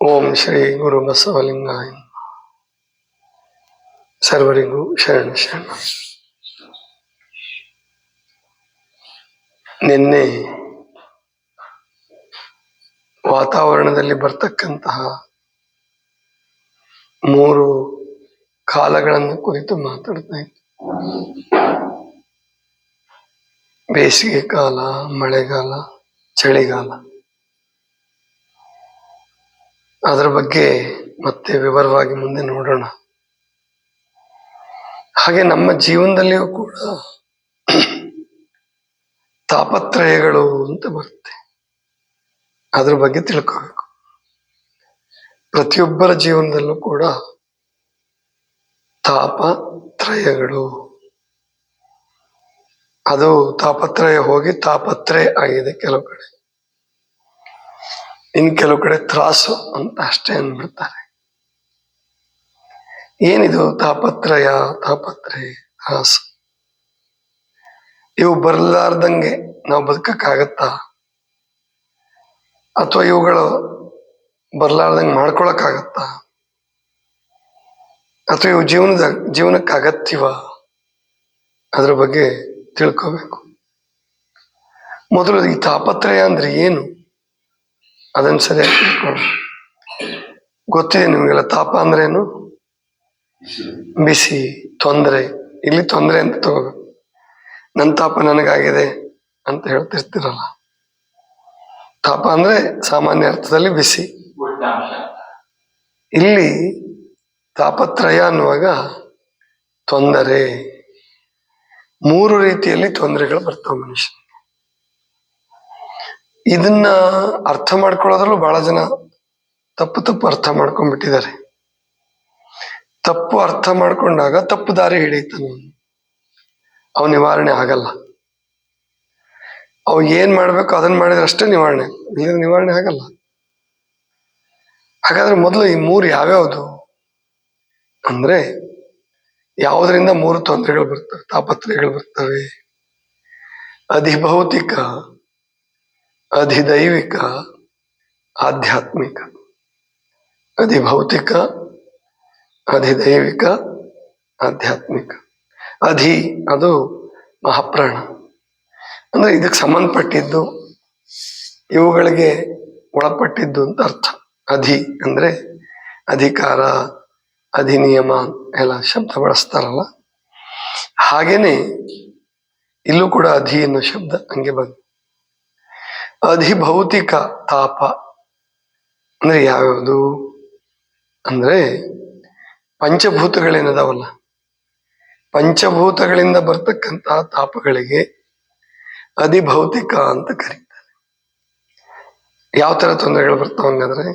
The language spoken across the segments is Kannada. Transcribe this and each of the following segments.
ಓಂ ಶ್ರೀ ಗುರು ಬಸವಲಿಂಗಾಯ ಸರ್ವರಿಗೂ ಶರಣ ಶರಣ. ನಿನ್ನೆ ವಾತಾವರಣದಲ್ಲಿ ಬರ್ತಕ್ಕಂತಹ 3 ಕಾಲಗಳನ್ನು ಕುರಿತು ಮಾತಾಡ್ತಾ ಇದ್ದೆ. ಬೇಸಿಗೆ ಕಾಲ, ಮಳೆಗಾಲ, ಚಳಿಗಾಲ. ಅದರ ಬಗ್ಗೆ ಮತ್ತೆ ವಿವರವಾಗಿ ಮುಂದೆ ನೋಡೋಣ. ಹಾಗೆ ನಮ್ಮ ಜೀವನದಲ್ಲಿಯೂ ಕೂಡ ತಾಪತ್ರಯಗಳು ಅಂತ ಬರುತ್ತೆ. ಅದ್ರ ಬಗ್ಗೆ ತಿಳ್ಕೋಬೇಕು. ಪ್ರತಿಯೊಬ್ಬರ ಜೀವನದಲ್ಲೂ ಕೂಡ ತಾಪತ್ರಯಗಳು, ಅದು ತಾಪತ್ರಯ ಹೋಗಿ ತಾಪತ್ರಯ ಆಗಿದೆ ಕೆಲವು ಕಡೆ. ಇನ್ ಕೆಲವು ಕಡೆ ತ್ರಾಸು ಅಂತ ಅಷ್ಟೇ ಅಂದ್ಬಿಡ್ತಾರೆ. ಏನಿದು ತಾಪತ್ರಯ, ತಾಪತ್ರಯ, ತ್ರಾಸು? ಇವು ಬರ್ಲಾರ್ದಂಗೆ ನಾವು ಬದುಕಕ್ಕಾಗತ್ತಾ? ಅಥವಾ ಇವುಗಳು ಬರ್ಲಾರ್ದಂಗೆ ಮಾಡ್ಕೊಳಕ್ಕಾಗತ್ತಾ? ಅಥವಾ ಇವು ಜೀವನಕ್ಕೆ ಅಗತ್ಯವ? ಅದ್ರ ಬಗ್ಗೆ ತಿಳ್ಕೋಬೇಕು. ಮೊದಲು ಈ ತಾಪತ್ರಯ ಅಂದ್ರೆ ಏನು ಅದನ್ನ ಸರಿಯಾಗಿ ತಿಳ್ಕೊಳ್ಳೋಣ. ಗೊತ್ತಿದೆ ನಿಮ್ಗೆಲ್ಲ, ತಾಪ ಅಂದ್ರೇನು? ಬಿಸಿ, ತೊಂದರೆ. ಇಲ್ಲಿ ತೊಂದರೆ ಅಂತ ತಗೋಬೇಕು. ನನ್ನ ತಾಪ ನನಗಾಗಿದೆ ಅಂತ ಹೇಳ್ತಿರ್ತಿರಲ್ಲ. ತಾಪ ಅಂದ್ರೆ ಸಾಮಾನ್ಯ ಅರ್ಥದಲ್ಲಿ ಬಿಸಿ. ಇಲ್ಲಿ ತಾಪತ್ರಯ ಅನ್ನುವಾಗ ತೊಂದರೆ. 3 ರೀತಿಯಲ್ಲಿ ತೊಂದರೆಗಳು ಬರ್ತಾವ ಮನುಷ್ಯ. ಇದನ್ನ ಅರ್ಥ ಮಾಡ್ಕೊಳ್ಳೋದ್ರಲ್ಲೂ ಬಹಳ ಜನ ತಪ್ಪು ಅರ್ಥ ಮಾಡ್ಕೊಂಡ್ಬಿಟ್ಟಿದ್ದಾರೆ. ತಪ್ಪು ಅರ್ಥ ಮಾಡ್ಕೊಂಡಾಗ ತಪ್ಪು ದಾರಿ ಹಿಡಿತಾನೆ. ಅವು ನಿವಾರಣೆ ಆಗಲ್ಲ. ಅವು ಏನ್ ಮಾಡ್ಬೇಕು ಅದನ್ನ ಮಾಡಿದ್ರೆ ಅಷ್ಟೇ ನಿವಾರಣೆ, ಇಲ್ಲ ನಿವಾರಣೆ ಆಗಲ್ಲ. ಹಾಗಾದ್ರೆ ಮೊದಲು ಈ 3 ಯಾವ್ಯಾವುದು ಅಂದ್ರೆ, ಯಾವುದರಿಂದ 3 ತೊಂದರೆಗಳು ಬರ್ತವೆ, ತಾಪತ್ರಯಗಳು ಬರ್ತವೆ? ಅಧಿಭೌತಿಕ, ಅಧಿದೈವಿಕ, ಆಧ್ಯಾತ್ಮಿಕ. ಅಧಿಭೌತಿಕ, ಅಧಿದೈವಿಕ, ಆಧ್ಯಾತ್ಮಿಕ. ಅದು ಮಹಾಪ್ರಾಣ ಅಂದ್ರೆ ಇದಕ್ಕೆ ಸಂಬಂಧಪಟ್ಟಿದ್ದು, ಇವುಗಳಿಗೆ ಒಳಪಟ್ಟಿದ್ದು ಅಂತ ಅರ್ಥ. ಅಧಿ ಅಂದ್ರೆ ಅಧಿಕಾರ, ಅಧಿನಿಯಮ ಎಲ್ಲ ಶಬ್ದ ಬಳಸ್ತಾರಲ್ಲ, ಹಾಗೇನೆ ಇಲ್ಲೂ ಕೂಡ ಅಧಿ ಅನ್ನೋ ಶಬ್ದ ಹಂಗೆ ಬಂದು. ಅಧಿಭೌತಿಕ ತಾಪ ಅಂದ್ರೆ ಯಾವ್ಯಾವುದು ಅಂದ್ರೆ ಪಂಚಭೂತಗಳೇನದಾವಲ್ಲ, ಪಂಚಭೂತಗಳಿಂದ ಬರ್ತಕ್ಕಂತಹ ತಾಪಗಳಿಗೆ ಅಧಿಭೌತಿಕ ಅಂತ ಕರೀತಾರೆ. ಯಾವ ತರ ತೊಂದರೆಗಳು ಬರ್ತಾವ ಹಂಗಾದ್ರೆ?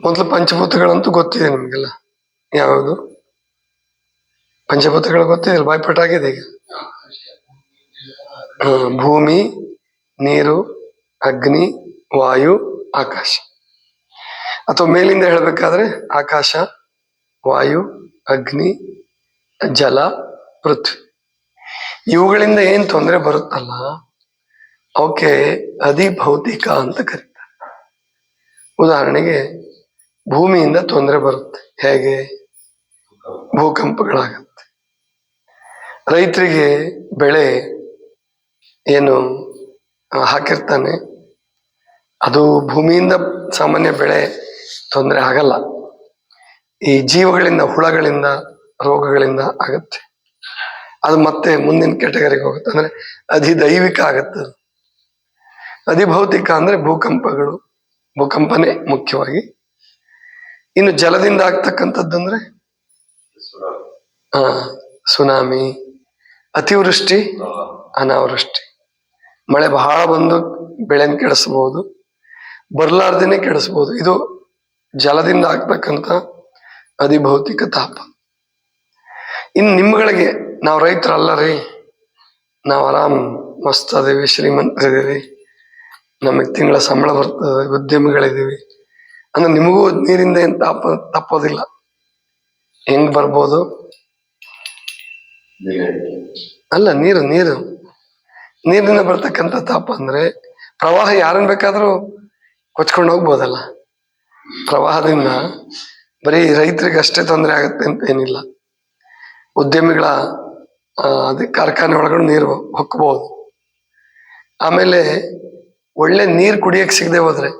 ಮೊದಲು ಪಂಚಭೂತಗಳಂತೂ ಗೊತ್ತಿದೆ ನಿಮ್ಗೆಲ್ಲ. ಯಾವುದು ಪಂಚಭೂತಗಳು ಗೊತ್ತಿದೆ, ಬಾಯ್ಪಾಠ ಆಗಿದೆ ಈಗ. ಭೂಮಿ, ನೀರು, ಅಗ್ನಿ, ವಾಯು, ಆಕಾಶ. ಅಥವಾ ಮೇಲಿಂದ ಹೇಳ್ಬೇಕಾದ್ರೆ ಆಕಾಶ, ವಾಯು, ಅಗ್ನಿ, ಜಲ, ಪೃಥ್ವಿ. ಇವುಗಳಿಂದ ಏನ್ ತೊಂದರೆ ಬರುತ್ತಲ್ಲ ಅವಕ್ಕೆ ಅಧಿಭೌತಿಕ ಅಂತ ಕರೀತಾರೆ. ಉದಾಹರಣೆಗೆ ಭೂಮಿಯಿಂದ ತೊಂದರೆ ಬರುತ್ತೆ. ಹೇಗೆ? ಭೂಕಂಪಗಳಾಗತ್ತೆ. ರೈತರಿಗೆ ಬೆಳೆ ಏನು ಹಾಕಿರ್ತಾನೆ, ಅದು ಭೂಮಿಯಿಂದ ಸಾಮಾನ್ಯ ಬೆಳೆ ತೊಂದರೆ ಆಗಲ್ಲ. ಈ ಜೀವಗಳಿಂದ, ಹುಳಗಳಿಂದ, ರೋಗಗಳಿಂದ ಆಗತ್ತೆ. ಅದು ಮತ್ತೆ ಮುಂದಿನ ಕೆಟಗರಿಗೆ ಹೋಗುತ್ತೆ, ಅಂದ್ರೆ ಅಧಿದೈವಿಕ ಆಗತ್ತೆ. ಅಧಿಭೌತಿಕ ಅಂದ್ರೆ ಭೂಕಂಪಗಳು, ಭೂಕಂಪನೆ ಮುಖ್ಯವಾಗಿ. ಇನ್ನು ಜಲದಿಂದ ಆಗ್ತಕ್ಕಂಥದ್ದಂದ್ರೆ ಸುನಾಮಿ, ಅತಿವೃಷ್ಟಿ, ಅನಾವೃಷ್ಟಿ. ಮಳೆ ಬಹಳ ಬಂದು ಬೆಳೆನ ಕೆಡಿಸಬಹುದು, ಬರ್ಲಾರ್ದೇನೆ ಕೆಡಿಸ್ಬೋದು. ಇದು ಜಲದಿಂದ ಆಗ್ತಕ್ಕಂಥ ಅಧಿಭೌತಿಕ ತಾಪ. ಇನ್ನು ನಿಮ್ಗಳಿಗೆ, ನಾವು ರೈತರಲ್ಲ ರೀ, ನಾವು ಆರಾಮ್ ಮಸ್ತ್ ಅದೇವಿ, ಶ್ರೀಮಂತರಿದ್ದೀವಿ, ನಮಗೆ ತಿಂಗಳ ಸಂಬಳ ಬರ್ತದೆ, ಉದ್ಯಮಿಗಳಿದ್ದೀವಿ ಅಂದ್ರೆ ನಿಮಗೂ ನೀರಿಂದ ಏನ್ ತಪ್ಪೋದಿಲ್ಲ. ಹೆಂಗ್ ಬರ್ಬೋದು? ಅಲ್ಲ, ನೀರಿನಿಂದ ಬರ್ತಕ್ಕಂಥ ತಾಪ ಅಂದ್ರೆ ಪ್ರವಾಹ ಯಾರನ್ನ ಬೇಕಾದ್ರೂ ಕೊಚ್ಕೊಂಡು ಹೋಗ್ಬೋದಲ್ಲ. ಪ್ರವಾಹದಿಂದ ಬರೀ ರೈತರಿಗೆ ಅಷ್ಟೇ ತೊಂದರೆ ಆಗುತ್ತೆ ಅಂತ ಏನಿಲ್ಲ. ಉದ್ಯಮಿಗಳ ಅದೇ ಕಾರ್ಖಾನೆ ಒಳಗಡೆ ನೀರು ಹೊಕ್ಕಬಹುದು. ಆಮೇಲೆ ಒಳ್ಳೆ ನೀರು ಕುಡಿಯಕ್ಕೆ ಸಿಗದೆ ಹೋದ್ರೆ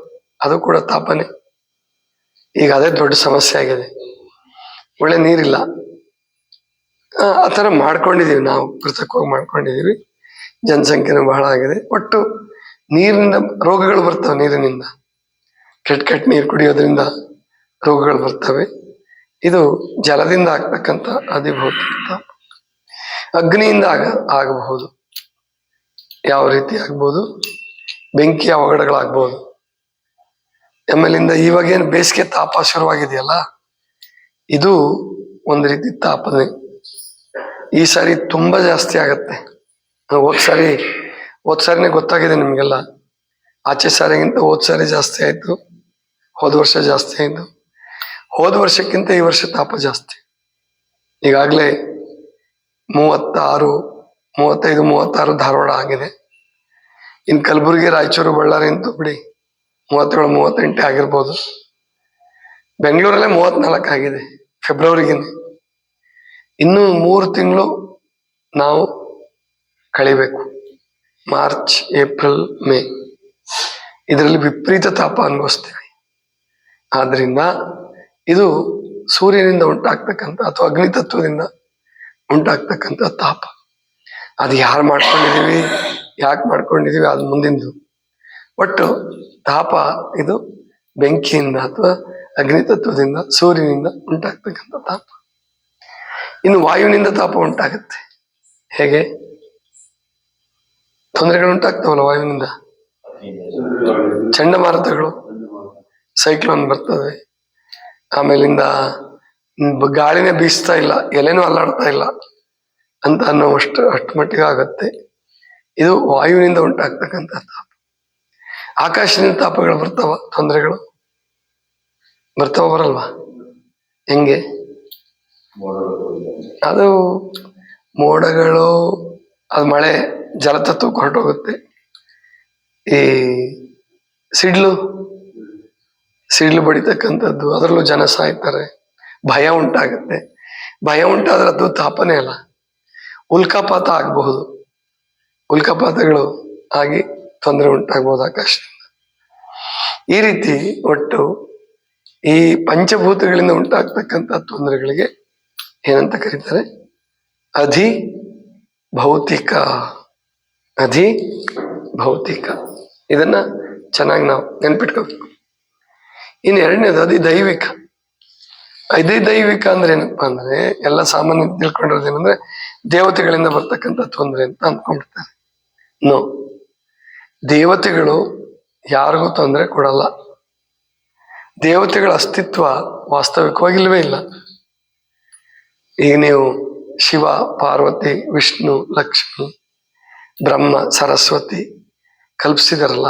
ಅದು ಕೂಡ ತಾಪನೆ. ಈಗ ಅದೇ ದೊಡ್ಡ ಸಮಸ್ಯೆ ಆಗಿದೆ, ಒಳ್ಳೆ ನೀರಿಲ್ಲ. ಆ ಥರ ಮಾಡ್ಕೊಂಡಿದೀವಿ, ನಾವು ಕೃತಕವಾಗಿ ಮಾಡ್ಕೊಂಡಿದೀವಿ. ಜನಸಂಖ್ಯೆನೂ ಬಹಳ ಆಗಿದೆ. ಒಟ್ಟು ನೀರಿನಿಂದ ರೋಗಗಳು ಬರ್ತವೆ. ನೀರಿನಿಂದ ಕೆಟ್ಟ ನೀರು ಕುಡಿಯೋದ್ರಿಂದ ರೋಗಗಳು ಬರ್ತವೆ. ಇದು ಜಲದಿಂದ ಆಗ್ತಕ್ಕಂಥ ಅಧಿಭೌತಿಕ ತಾಪ. ಅಗ್ನಿಯಿಂದ ಆಗಬಹುದು. ಯಾವ ರೀತಿ ಆಗ್ಬೋದು? ಬೆಂಕಿಯ ಅವಘಡಗಳಾಗ್ಬೋದು. ಆಮೇಲಿಂದ ಇವಾಗೇನು ಬೇಸಿಗೆ ತಾಪ ಶುರುವಾಗಿದೆಯಲ್ಲ, ಇದು ಒಂದು ರೀತಿ ತಾಪನೆ. ಈ ಸಾರಿ ತುಂಬಾ ಜಾಸ್ತಿ ಆಗತ್ತೆ. ಹೋದ್ ಸಾರಿನೇ ಗೊತ್ತಾಗಿದೆ ನಿಮ್ಗೆಲ್ಲ. ಆಚೆ ಸಾರಿಗಿಂತ ಹೋದ್ ಸಾರಿ ಜಾಸ್ತಿ ಆಯ್ತು, ಹೋದ ವರ್ಷ ಜಾಸ್ತಿ ಆಯ್ತು. ಹೋದ ವರ್ಷಕ್ಕಿಂತ ಈ ವರ್ಷ ತಾಪ ಜಾಸ್ತಿ. ಈಗಾಗಲೇ 35-36 ಧಾರವಾಡ ಆಗಿದೆ. ಇನ್ನು ಕಲಬುರಗಿ, ರಾಯಚೂರು, ಬಳ್ಳಾರಿ ಅಂತೂ ಬಿಡಿ 37-38 ಆಗಿರ್ಬೋದು. ಬೆಂಗಳೂರಲ್ಲೇ 34 ಆಗಿದೆ ಫೆಬ್ರವರಿಗಿನ. ಇನ್ನು 3 ತಿಂಗಳು ನಾವು ಕಳಿಬೇಕು. ಮಾರ್ಚ್, ಏಪ್ರಿಲ್, ಮೇ ಇದರಲ್ಲಿ ವಿಪರೀತ ತಾಪ ಅನುಭವಿಸ್ತೀವಿ. ಆದ್ರಿಂದ ಇದು ಸೂರ್ಯನಿಂದ ಉಂಟಾಗ್ತಕ್ಕಂಥ ಅಥವಾ ಅಗ್ನಿ ತತ್ವದಿಂದ ಉಂಟಾಗ್ತಕ್ಕಂಥ ತಾಪ. ಅದು ಯಾರು ಮಾಡ್ಕೊಂಡಿದೀವಿ, ಯಾಕೆ ಮಾಡ್ಕೊಂಡಿದೀವಿ ಅದು ಮುಂದಿಂದು. ಒಟ್ಟು ತಾಪ ಇದು ಬೆಂಕಿಯಿಂದ ಅಥವಾ ಅಗ್ನಿ ತತ್ವದಿಂದ, ಸೂರ್ಯನಿಂದ ಉಂಟಾಗ್ತಕ್ಕಂಥ ತಾಪ. ಇನ್ನು ವಾಯುವಿನಿಂದ ತಾಪ ಉಂಟಾಗತ್ತೆ. ಹೇಗೆ? ತೊಂದರೆಗಳು ಉಂಟಾಗ್ತಾವಲ್ಲ ವಾಯುವಿನಿಂದ. ಚಂಡಮಾರುತಗಳು, ಸೈಕ್ಲೋನ್ ಬರ್ತದೆ. ಆಮೇಲಿಂದ ಗಾಳಿನೇ ಬೀಸ್ತಾ ಇಲ್ಲ, ಎಲೆನೂ ಅಲ್ಲಾಡ್ತಾ ಇಲ್ಲ ಅಂತ ಅನ್ನೋವಷ್ಟು ಮಟ್ಟಿಗೆ ಆಗತ್ತೆ. ಇದು ವಾಯುವಿನಿಂದ ಉಂಟಾಗ್ತಕ್ಕಂಥ ತಾಪ. ಆಕಾಶದಿಂದ ತಾಪಗಳು ಬರ್ತಾವ, ತೊಂದರೆಗಳು ಬರ್ತಾವ, ಬರಲ್ವಾ? ಹೆಂಗೆ? ಅದು ಮೋಡಗಳು, ಅದು ಮಳೆ ಜಲತತ್ವಕ್ಕೆ ಹೊರಟೋಗುತ್ತೆ. ಈ ಸಿಡ್ಲು ಬಡಿತಕ್ಕಂಥದ್ದು, ಅದರಲ್ಲೂ ಜನ ಸಾಯ್ತಾರೆ, ಭಯ ಉಂಟಾಗುತ್ತೆ. ಭಯ ಉಂಟಾದ್ರೆ ಅದು ತಾಪನೇ ಅಲ್ಲ. ಉಲ್ಕಾಪಾತ ಆಗಬಹುದು, ಉಲ್ಕಾಪಾತಗಳು ಆಗಿ ತೊಂದರೆ ಉಂಟಾಗ್ಬೋದು ಆಕಾಶದಿಂದ. ಈ ರೀತಿ ಒಟ್ಟು ಈ ಪಂಚಭೂತಗಳಿಂದ ಉಂಟಾಗ್ತಕ್ಕಂಥ ತೊಂದರೆಗಳಿಗೆ ಏನಂತ ಕರೀತಾರೆ? ಅಧಿಭೌತಿಕ. ಇದನ್ನ ಚೆನ್ನಾಗಿ ನಾವು ನೆನ್ಪಿಟ್ಕೋಬೇಕು. ಇನ್ನು ಎರಡನೇದು ಅಧಿದೈವಿಕ. ಅಧಿದೈವಿಕ ಅಂದ್ರೆ ಏನಪ್ಪಾ ಅಂದ್ರೆ, ಎಲ್ಲ ಸಾಮಾನ್ಯ ತಿಳ್ಕೊಂಡಿರೋದೇನಂದ್ರೆ ದೇವತೆಗಳಿಂದ ಬರ್ತಕ್ಕಂಥ ತೊಂದರೆ ಅಂತ ಅಂದ್ಕೊಂಡಿರ್ತಾರೆ. ನೋ, ದೇವತೆಗಳು ಯಾರಿಗೂ ತೊಂದರೆ ಕೊಡಲ್ಲ. ದೇವತೆಗಳ ಅಸ್ತಿತ್ವ ವಾಸ್ತವಿಕವಾಗಿಲ್ವೇ ಇಲ್ಲ. ಈಗ ನೀವು ಶಿವ, ಪಾರ್ವತಿ, ವಿಷ್ಣು, ಲಕ್ಷ್ಮಿ, ಬ್ರಹ್ಮ, ಸರಸ್ವತಿ ಕಲ್ಪಿಸಿದಾರಲ್ಲ,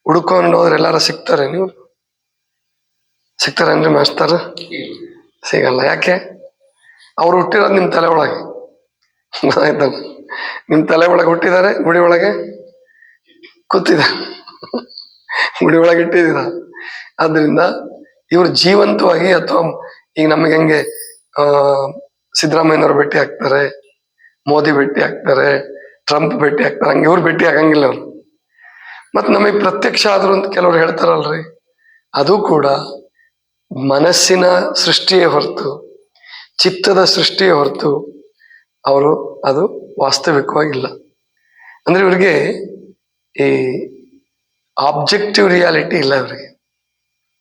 ಹುಡುಕೊಂಡು ಹೋದ್ರೆ ಎಲ್ಲಾರ ಸಿಗ್ತಾರೆ? ನೀವು ಸಿಗ್ತಾರೇನ್ರಿ ಮಾಸ್ಟರ್? ಸಿಗಲ್ಲ. ಯಾಕೆ? ಅವ್ರು ಹುಟ್ಟಿರೋದು ನಿಮ್ಮ ತಲೆ ಒಳಗೆ. ಆಯ್ತಲ್ಲ, ನಿಮ್ ತಲೆ ಒಳಗೆ ಹುಟ್ಟಿದ್ದಾರೆ, ಗುಡಿ ಒಳಗೆ ಕೂತಿದ್ದಾರೆ, ಗುಡಿ ಒಳಗೆ ಇಟ್ಟಿದ್ದೀರ. ಆದ್ರಿಂದ ಇವ್ರು ಜೀವಂತವಾಗಿ, ಅಥವಾ ಈಗ ನಮಗೆ ಹೆಂಗೆ ಸಿದ್ದರಾಮಯ್ಯನವ್ರು ಭೇಟಿ ಆಗ್ತಾರೆ, ಮೋದಿ ಭೇಟಿ ಆಗ್ತಾರೆ, ಟ್ರಂಪ್ ಭೇಟಿ ಆಗ್ತಾರೆ, ಹಂಗೆ ಇವ್ರು ಭೇಟಿ ಆಗಂಗಿಲ್ಲ ಅವ್ರು. ಮತ್ ನಮಗೆ ಪ್ರತ್ಯಕ್ಷ ಆದ್ರು ಅಂತ ಕೆಲವ್ರು ಹೇಳ್ತಾರಲ್ರಿ, ಅದು ಕೂಡ ಮನಸ್ಸಿನ ಸೃಷ್ಟಿಯೇ ಹೊರತು, ಚಿತ್ತದ ಸೃಷ್ಟಿಯೇ ಹೊರತು ಅವರು ಅದು ವಾಸ್ತವಿಕವಾಗಿಲ್ಲ. ಅಂದ್ರೆ ಇವ್ರಿಗೆ ಈ ಆಬ್ಜೆಕ್ಟಿವ್ ರಿಯಾಲಿಟಿ ಇಲ್ಲ ಇವ್ರಿಗೆ,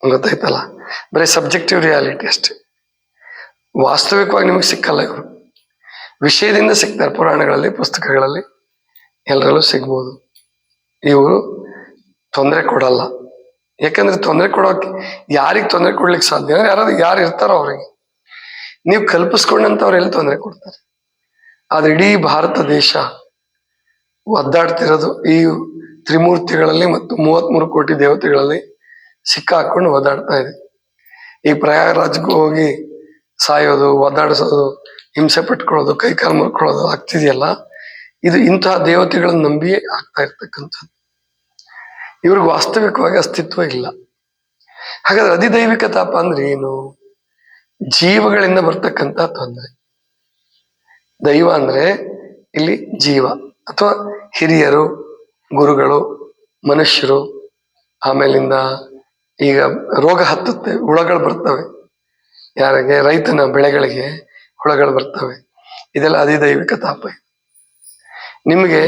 ಗೊತ್ತಾಯ್ತಲ್ಲ? ಬರೀ ಸಬ್ಜೆಕ್ಟಿವ್ ರಿಯಾಲಿಟಿ ಅಷ್ಟೇ. ವಾಸ್ತವಿಕವಾಗಿ ನಿಮಗೆ ಸಿಕ್ಕಲ್ಲ. ಇವರು ವಿಷಯದಿಂದ ಸಿಗ್ತಾರೆ, ಪುರಾಣಗಳಲ್ಲಿ, ಪುಸ್ತಕಗಳಲ್ಲಿ, ಎಲ್ಲರಲ್ಲೂ ಸಿಗ್ಬೋದು. ಇವರು ತೊಂದರೆ ಕೊಡಲ್ಲ. ಯಾಕಂದ್ರೆ ತೊಂದರೆ ಕೊಡೋಕೆ ಯಾರಿಗೆ ತೊಂದರೆ ಕೊಡ್ಲಿಕ್ಕೆ ಸಾಧ್ಯ? ಯಾರು ಇರ್ತಾರೋ ಅವ್ರಿಗೆ. ನೀವು ಕಲ್ಪಿಸ್ಕೊಂಡಂತವ್ರು ಎಲ್ಲಿ ತೊಂದರೆ ಕೊಡ್ತಾರೆ? ಆದ್ರೆ ಇಡೀ ಭಾರತ ದೇಶ ಒದ್ದಾಡ್ತಿರೋದು ಈ ತ್ರಿಮೂರ್ತಿಗಳಲ್ಲಿ ಮತ್ತು 33 ಕೋಟಿ ದೇವತೆಗಳಲ್ಲಿ ಸಿಕ್ಕಾಕೊಂಡು ಒದ್ದಾಡ್ತಾ ಇದೆ. ಈ ಪ್ರಯಾಗರಾಜ್ಗೂ ಹೋಗಿ ಸಾಯೋದು, ಒದ್ದಾಡಿಸೋದು, ಹಿಂಸೆ ಪಟ್ಕೊಳ್ಳೋದು, ಕೈಕಾಲು ಮುರ್ಕೊಳ್ಳೋದು ಆಗ್ತಿದೆಯಲ್ಲ, ಇದು ಇಂತಹ ದೇವತೆಗಳನ್ನ ನಂಬಿಯೇ ಆಗ್ತಾ ಇರ್ತಕ್ಕಂಥದ್ದು. ಇವ್ರಿಗೆ ವಾಸ್ತವಿಕವಾಗಿ ಅಸ್ತಿತ್ವ ಇಲ್ಲ. ಹಾಗಾದ್ರೆ ಅಧಿದೈವಿಕ ತಾಪ ಅಂದ್ರೆ ಏನು? ಜೀವಗಳಿಂದ ಬರ್ತಕ್ಕಂಥ ತೊಂದರೆ. ದೈವ ಅಂದ್ರೆ ಇಲ್ಲಿ ಜೀವ ಅಥವಾ ಹಿರಿಯರು, ಗುರುಗಳು, ಮನುಷ್ಯರು. ಆಮೇಲಿಂದ ಈಗ ರೋಗ ಹತ್ತುತ್ತೆ, ಹುಳಗಳು ಬರ್ತವೆ. ಯಾರಿಗೆ? ರೈತನ ಬೆಳೆಗಳಿಗೆ ಹುಳಗಳು ಬರ್ತವೆ. ಇದೆಲ್ಲ ಅಧಿದೈವಿಕ ತಾಪ. ನಿಮಗೆ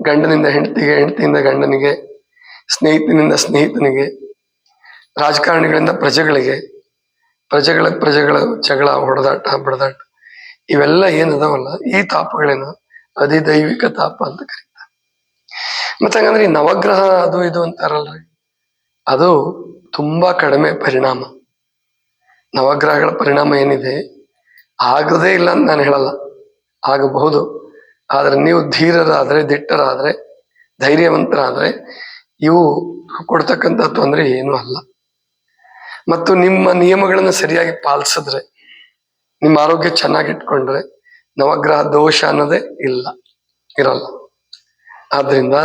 ಗಂಡನಿಂದ ಹೆಂಡತಿಗೆ, ಹೆಂಡತಿಯಿಂದ ಗಂಡನಿಗೆ, ಸ್ನೇಹಿತನಿಂದ ಸ್ನೇಹಿತನಿಗೆ, ರಾಜಕಾರಣಿಗಳಿಂದ ಪ್ರಜೆಗಳಿಗೆ, ಪ್ರಜೆಗಳ ಜಗಳ, ಹೊಡೆದಾಟ, ಬಡದಾಟ, ಇವೆಲ್ಲ ಏನದಾವಲ್ಲ, ಈ ತಾಪಗಳೇನು ಅಧಿದೈವಿಕ ತಾಪ ಅಂತ ಕರೀತಾರೆ. ಮತ್ತೆ ಹಂಗಂದ್ರೆ ಈ ನವಗ್ರಹ ಅದು ಇದು ಅಂತಾರಲ್ರಿ, ಅದು ತುಂಬಾ ಕಡಿಮೆ ಪರಿಣಾಮ. ನವಗ್ರಹಗಳ ಪರಿಣಾಮ ಏನಿದೆ ಆಗದೇ ಇಲ್ಲ ಅಂತ ನಾನು ಹೇಳಲ್ಲ, ಆಗಬಹುದು. ಆದ್ರೆ ನೀವು ಧೀರರಾದ್ರೆ, ದಿಟ್ಟರಾದ್ರೆ, ಧೈರ್ಯವಂತರಾದ್ರೆ ಇವು ಕೊಡ್ತಕ್ಕಂಥ ತೊಂದರೆ ಏನೂ ಅಲ್ಲ. ಮತ್ತು ನಿಮ್ಮ ನಿಯಮಗಳನ್ನು ಸರಿಯಾಗಿ ಪಾಲಿಸಿದ್ರೆ, ನಿಮ್ಮ ಆರೋಗ್ಯ ಚೆನ್ನಾಗಿಟ್ಕೊಂಡ್ರೆ ನವಗ್ರಹ ದೋಷ ಅನ್ನೋದೇ ಇರಲ್ಲ. ಆದ್ರಿಂದ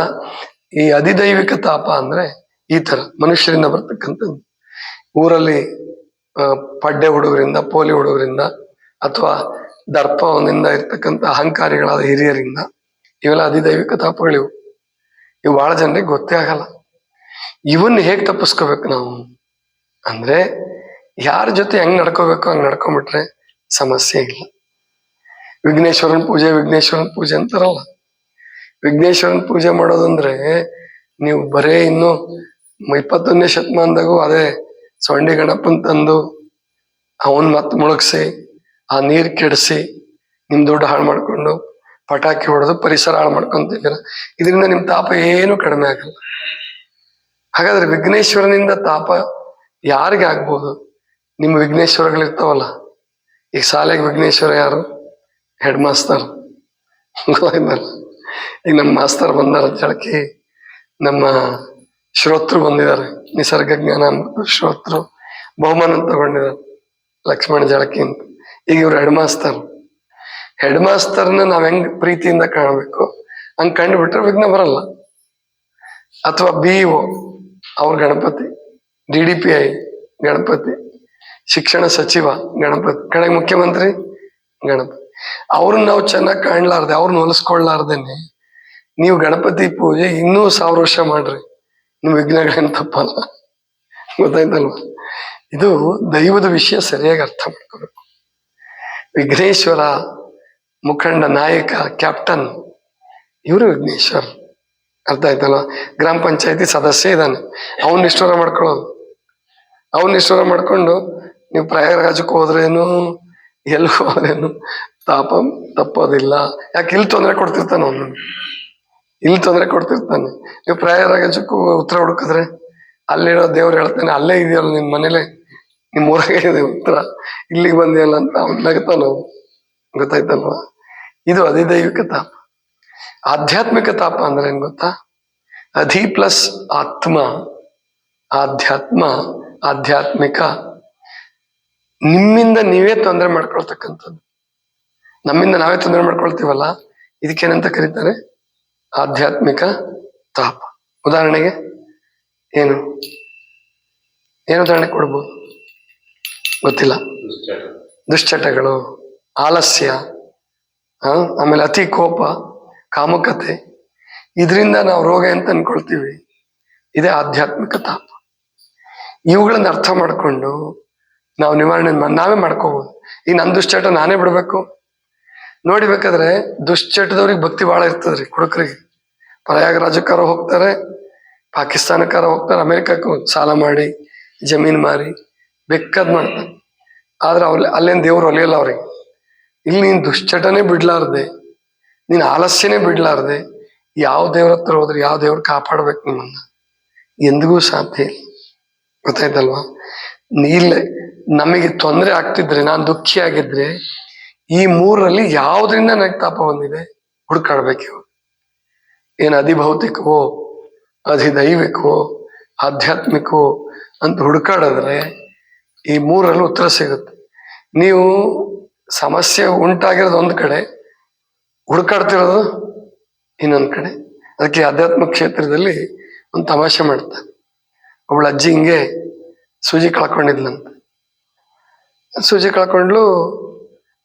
ಈ ಅಧಿದೈವಿಕ ತಾಪ ಅಂದ್ರೆ ಈ ತರ ಮನುಷ್ಯರಿಂದ ಬರ್ತಕ್ಕಂಥದ್ದು. ಊರಲ್ಲಿ ಪಡ್ಡೆ ಹುಡುಗರಿಂದ, ಪೋಲಿ ಹುಡುಗರಿಂದ, ಅಥವಾ ದರ್ಪದಿಂದ ಇರ್ತಕ್ಕಂಥ ಅಹಂಕಾರಿಗಳಾದ ಹಿರಿಯರಿಂದ, ಇವೆಲ್ಲ ಅಧಿದೈವಿಕ ತಾಪಗಳಿವು. ಇವು ಬಹಳ ಜನರಿಗೆ ಗೊತ್ತೇ ಆಗಲ್ಲ. ಇವನ್ನ ಹೇಗೆ ತಪ್ಪಿಸ್ಕೋಬೇಕು ನಾವು ಅಂದ್ರೆ, ಯಾರ ಜೊತೆ ಹೆಂಗ್ ನಡ್ಕೋಬೇಕು ಹಂಗ್ ನಡ್ಕೊಂಡ್ಬಿಟ್ರೆ ಸಮಸ್ಯೆ ಇಲ್ಲ. ವಿಘ್ನೇಶ್ವರನ್ ಪೂಜೆ ಅಂತಾರಲ್ಲ, ವಿಘ್ನೇಶ್ವರನ್ ಪೂಜೆ ಮಾಡೋದಂದ್ರೆ ನೀವು ಬರೇ ಇನ್ನು 21ನೇ ಶತಮಾನದಾಗೂ ಅದೇ ಸೊಂಡಿ ಗಣಪನ್ ತಂದು ಅವನ್ ಮತ್ ಮುಳುಗ್ಸಿ, ಆ ನೀರ್ ಕೆಡಿಸಿ, ನಿಮ್ ದುಡ್ಡು ಹಾಳು ಮಾಡ್ಕೊಂಡು ಪಟಾಕಿ ಹೊಡೆದು ಪರಿಸರ ಹಾಳು ಮಾಡ್ಕೊಂತಿದ್ದೀರ. ಇದರಿಂದ ನಿಮ್ ತಾಪ ಏನು ಕಡಿಮೆ ಆಗಲ್ಲ. ಹಾಗಾದ್ರೆ ವಿಘ್ನೇಶ್ವರನಿಂದ ತಾಪ ಯಾರಿಗೆ ಆಗ್ಬೋದು? ನಿಮ್ಮ ವಿಘ್ನೇಶ್ವರಗಳಿರ್ತಾವಲ್ಲ. ಈಗ ಶಾಲೆಗೆ ವಿಘ್ನೇಶ್ವರ ಯಾರು? Head master. ಈಗ ನಮ್ಮ ಮಾಸ್ತರ್ ಬಂದಾರ ಜಳಕಿ, ನಮ್ಮ ಶ್ರೋತೃ ಬಂದಿದ್ದಾರೆ, ನಿಸರ್ಗ ಜ್ಞಾನ ಶ್ರೋತೃ ಬಹುಮಾನ ತಗೊಂಡಿದ್ದಾರೆ, ಲಕ್ಷ್ಮಣ ಜಳಕಿ ಅಂತ. ಈಗ ಇವ್ರು ಹೆಡ್ ಮಾಸ್ತರ್ನ ನಾವ್ ಹೆಂಗ್ ಪ್ರೀತಿಯಿಂದ ಕಾಣಬೇಕು ಹಂಗ್ ಕಂಡುಬಿಟ್ರೆ ವಿಘ್ನ ಬರಲ್ಲ. ಅಥವಾ BO ಅವ್ರ ಗಣಪತಿ, DDPI ಗಣಪತಿ, ಶಿಕ್ಷಣ ಸಚಿವ ಗಣಪತಿ, ಕಡೆಗೆ ಮುಖ್ಯಮಂತ್ರಿ ಗಣಪತಿ. ಅವ್ರನ್ನ ನಾವು ಚೆನ್ನಾಗಿ ಕಾಣ್ಲಾರ್ದೆ, ಅವ್ರನ್ನ ಹೊಲಿಸ್ಕೊಳ್ಳಾರ್ದೇನೆ ನೀವು ಗಣಪತಿ ಪೂಜೆ ಇನ್ನೂ 1000 ವರ್ಷ ಮಾಡ್ರಿ, ನಿಮ್ ವಿಘ್ನಗಳೇನು ತಪ್ಪಲ್ಲ. ಗೊತ್ತಾಯ್ತಲ್ವ? ಇದು ದೈವದ ವಿಷಯ ಸರಿಯಾಗಿ ಅರ್ಥ ಮಾಡ್ಕೋಬೇಕು. ವಿಘ್ನೇಶ್ವರ ಮುಖಂಡ, ನಾಯಕ, ಕ್ಯಾಪ್ಟನ್, ಇವರು ವಿಘ್ನೇಶ್ವರ್. ಅರ್ಥ ಆಯ್ತಲ್ವ? ಗ್ರಾಮ ಪಂಚಾಯತಿ ಸದಸ್ಯ ಇದ್ದಾನೆ, ಅವನ್ ನಿಷ್ಠೂರ ಮಾಡ್ಕೊಂಡು ನೀವು ಪ್ರಯಾಗರಾಜಕ್ಕೆ ಹೋದ್ರೇನು, ಎಲ್ಲಿ ಹೋದ್ರೇನು ತಾಪ ತಪ್ಪೋದಿಲ್ಲ. ಯಾಕೆ? ಇಲ್ಲಿ ತೊಂದರೆ ಕೊಡ್ತಿರ್ತಾನೆ ನೀವು ಪ್ರಯಾಗರಾಜಕ್ಕೂ ಉತ್ತರ ಹುಡುಕಿದ್ರೆ ಅಲ್ಲಿರೋ ದೇವ್ರು ಹೇಳ್ತಾನೆ, ಅಲ್ಲೇ ಇದೆಯಲ್ಲ ನಿನ್ ಮನೇಲೆ, ನಿಮ್ ಊರಾಗೆ ಇದೆ ಉತ್ತರ, ಇಲ್ಲಿಗೆ ಬಂದಿಯಲ್ಲ ಅಂತ ಅವ್ನು ನಗ್ತಾನ. ಗೊತ್ತಾಯ್ತಲ್ವಾ? ಇದು ಅಧಿದೈವಿಕ ತಾಪ. ಆಧ್ಯಾತ್ಮಿಕ ತಾಪ ಅಂದ್ರೆ ಏನ್ ಗೊತ್ತಾ? ಅಧಿ ಪ್ಲಸ್ ಆತ್ಮ, ಆಧ್ಯಾತ್ಮಿಕ. ನಿಮ್ಮಿಂದ ನೀವೇ ತೊಂದರೆ ಮಾಡ್ಕೊಳ್ತಕ್ಕಂಥದ್ದು. ನಮ್ಮಿಂದ ನಾವೇ ತೊಂದರೆ ಮಾಡ್ಕೊಳ್ತೀವಲ್ಲ, ಇದಕ್ಕೇನಂತ ಕರೀತಾರೆ? ಆಧ್ಯಾತ್ಮಿಕ ತಾಪ. ಉದಾಹರಣೆಗೆ ಏನು ಉದಾಹರಣೆ ಕೊಡ್ಬೋದು? ಗೊತ್ತಿಲ್ಲ. ದುಶ್ಚಟಗಳು, ಆಲಸ್ಯ, ಆಮೇಲೆ ಅತಿ ಕೋಪ, ಕಾಮುಕತೆ, ಇದರಿಂದ ನಾವು ರೋಗ ಅಂತ ಅನ್ಕೊಳ್ತೀವಿ. ಇದೇ ಆಧ್ಯಾತ್ಮಿಕ ತಾಪ. ಇವುಗಳನ್ನ ಅರ್ಥ ಮಾಡ್ಕೊಂಡು ನಾವು ನಿವಾರಣೆ ನಾವೇ ಮಾಡ್ಕೋಬಹುದು. ಈಗ ನನ್ನ ದುಶ್ಚಟ ನಾನೇ ಬಿಡ್ಬೇಕು. ನೋಡಿಬೇಕಾದ್ರೆ ದುಶ್ಚಟದವ್ರಿಗೆ ಭಕ್ತಿ ಬಹಳ ಇರ್ತದ್ರಿ. ಕುಡುಕರಿಗೆ ಪ್ರಯಾಗರಾಜಕ್ಕಾರ ಹೋಗ್ತಾರೆ, ಪಾಕಿಸ್ತಾನಕ್ಕಾರ ಹೋಗ್ತಾರೆ, ಅಮೆರಿಕಕ್ಕೂ ಸಾಲ ಮಾಡಿ ಜಮೀನ್ ಮಾರಿ ಬೇಕಾದ್ ಮಾಡ್ತಾರೆ. ಆದ್ರೆ ಅಲ್ಲೇನ್ ದೇವ್ರು ಒಲಿಯಲ್ಲ ಅವ್ರಿಗೆ. ಇಲ್ಲಿ ನೀನ್ ದುಶ್ಚಟನೇ ಬಿಡ್ಲಾರ್ದೆ, ನೀನ್ ಆಲಸ್ಯನೇ ಬಿಡ್ಲಾರ್ದೆ ಯಾವ ದೇವ್ರ ಹತ್ರ ಹೋದ್ರೆ ಯಾವ ದೇವ್ರು ಕಾಪಾಡ್ಬೇಕು ನಿಮ್ಮನ್ನ? ಎಂದಿಗೂ ಸಾಧ್ಯ ಇಲ್ಲ. ಗೊತ್ತಾಯ್ತಲ್ವಾ? ಇಲ್ಲೇ ನಮಗೆ ತೊಂದರೆ ಆಗ್ತಿದ್ರೆ, ನಾನು ದುಃಖಿಯಾಗಿದ್ರೆ, ಈ ಮೂರರಲ್ಲಿ ಯಾವ್ದ್ರಿಂದ ನನಗೆ ತಾಪ ಬಂದಿದೆ ಹುಡ್ಕಾಡ್ಬೇಕು. ಏನ್ ಅಧಿಭೌತಿಕವೋ, ಅಧಿದೈವಿಕವೋ, ಆಧ್ಯಾತ್ಮಿಕವೋ ಅಂತ ಹುಡ್ಕಾಡಿದ್ರೆ ಈ ಮೂರಲ್ಲೂ ಉತ್ತರ ಸಿಗುತ್ತೆ. ನೀವು ಸಮಸ್ಯೆ ಉಂಟಾಗಿರೋದು ಒಂದ್ ಕಡೆ, ಹುಡ್ಕಾಡ್ತಿರೋದು ಇನ್ನೊಂದ್ ಕಡೆ. ಅದಕ್ಕೆ ಆಧ್ಯಾತ್ಮ ಕ್ಷೇತ್ರದಲ್ಲಿ ಒಂದು ತಮಾಷೆ ಮಾಡ್ತಾರೆ. ಅವಳ ಅಜ್ಜಿ ಹಿಂಗೆ ಸೂಜಿ ಕಳ್ಕೊಂಡಿದ್ಲಂತ. ಸೂಜಿ ಕಳ್ಕೊಂಡ್ಲು.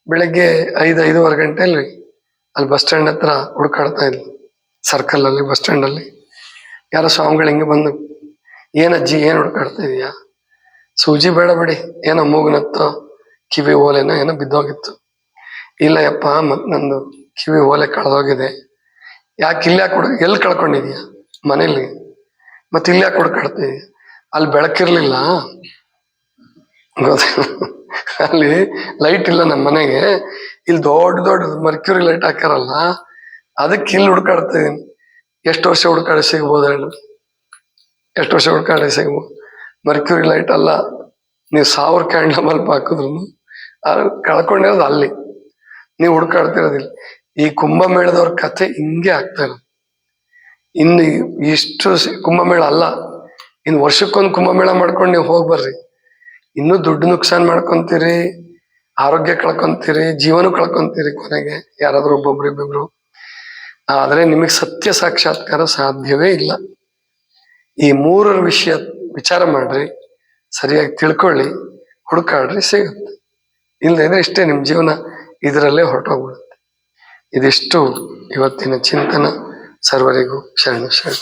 ಬೆಳಗ್ಗೆ 5-5:15 ಗಂಟೆಯಲ್ಲಿ ಅಲ್ಲಿ ಬಸ್ ಸ್ಟ್ಯಾಂಡ್ ಹತ್ರ ಹುಡುಕಾಡ್ತಾ ಇದ್ಲು. ಸರ್ಕಲಲ್ಲಿ, ಬಸ್ ಸ್ಟ್ಯಾಂಡಲ್ಲಿ ಯಾರೋ ಸ್ವಾಮಿಗಳು ಹಿಂಗೆ ಬಂದು, ಏನಜ್ಜಿ ಏನು ಹುಡುಕಾಡ್ತಾ ಇದೀಯಾ? ಸೂಜಿ ಬೇಡ ಬಿಡಿ, ಏನೋ ಮೂಗಿನತ್ತೋ ಕಿವಿ ಓಲೆನೋ ಏನೋ ಬಿದ್ದೋಗಿತ್ತು. ಇಲ್ಲ ಯಪ್ಪ, ಮತ್ ನಂದು ಕಿವಿ ಓಲೆ ಕಳೆದೋಗಿದೆ. ಯಾಕೆ ಇಲ್ಲಿ ಯಾಕೆ ಎಲ್ಲಿ ಕಳ್ಕೊಂಡಿದ್ಯಾ? ಮನೇಲಿ. ಮತ್ತೆ ಇಲ್ಲಿ ಯಾಕೆ ಹುಡುಕಾಡ್ತಿದ್ಯಾ? ಅಲ್ಲಿ ಬೆಳಕಿರ್ಲಿಲ್ಲ, ಅಲ್ಲಿ ಲೈಟ್ ಇಲ್ಲ ನಮ್ಮ ಮನೆಗೆ. ಇಲ್ಲಿ ದೊಡ್ಡ ದೊಡ್ಡ ಮರ್ಕ್ಯೂರಿ ಲೈಟ್ ಹಾಕ್ಯಾರಲ್ಲ, ಅದಕ್ಕೆ ಇಲ್ಲಿ ಹುಡುಕಾಡ್ತಾ ಇದೀನಿ. ಎಷ್ಟು ವರ್ಷ ಹುಡುಕಾಡಿ ಸಿಗ್ಬೋದು ಹೇಳಿ? ಎಷ್ಟು ವರ್ಷ ಹುಡುಕಾಡಿ ಸಿಗ್ಬೋದು? ಮರ್ಕ್ಯೂರಿ ಲೈಟ್ ಅಲ್ಲ, ನೀವು 1000 ಕ್ಯಾಂಡಲ್ ಬಲ್ಪ್ ಹಾಕಿದ್ರು ಕಳ್ಕೊಂಡಿರೋದು ಅಲ್ಲಿ. ನೀವು ಹುಡುಕಾಡ್ತಿರೋದಿಲ್ಲ. ಈ ಕುಂಭಮೇಳದವ್ರ ಕಥೆ ಹಿಂಗೆ ಆಗ್ತಾ ಇರೋದು. ಇನ್ನು ಇಷ್ಟು ಕುಂಭಮೇಳ ಅಲ್ಲ, ಇನ್ನು ವರ್ಷಕ್ಕೊಂದು ಕುಂಭಮೇಳ ಮಾಡ್ಕೊಂಡು ನೀವು ಹೋಗಿ ಬರ್ರಿ. ಇನ್ನೂ ದುಡ್ಡು ನುಕ್ಸಾನ್ ಮಾಡ್ಕೊಂತೀರಿ, ಆರೋಗ್ಯ ಕಳ್ಕೊಂತೀರಿ, ಜೀವನ ಕಳ್ಕೊಂತೀರಿ. ಕೊನೆಗೆ ಯಾರಾದ್ರೂ ಒಬ್ಬೊಬ್ರು. ಆದ್ರೆ ನಿಮಗೆ ಸತ್ಯ ಸಾಕ್ಷಾತ್ಕಾರ ಸಾಧ್ಯವೇ ಇಲ್ಲ. ಈ 3 ವಿಷಯ ವಿಚಾರ ಮಾಡ್ರಿ, ಸರಿಯಾಗಿ ತಿಳ್ಕೊಳ್ಳಿ, ಹುಡುಕಾಡ್ರಿ, ಸಿಗುತ್ತೆ. ಇಲ್ಲದೆ ಇಷ್ಟೇ, ನಿಮ್ಮ ಜೀವನ ಇದರಲ್ಲೇ ಹೊರಟೋಗ್ಬಿಡುತ್ತೆ. ಇದಿಷ್ಟು ಇವತ್ತಿನ ಚಿಂತನ. ಸರ್ವರಿಗೂ ಶರಣ ಶರಣ.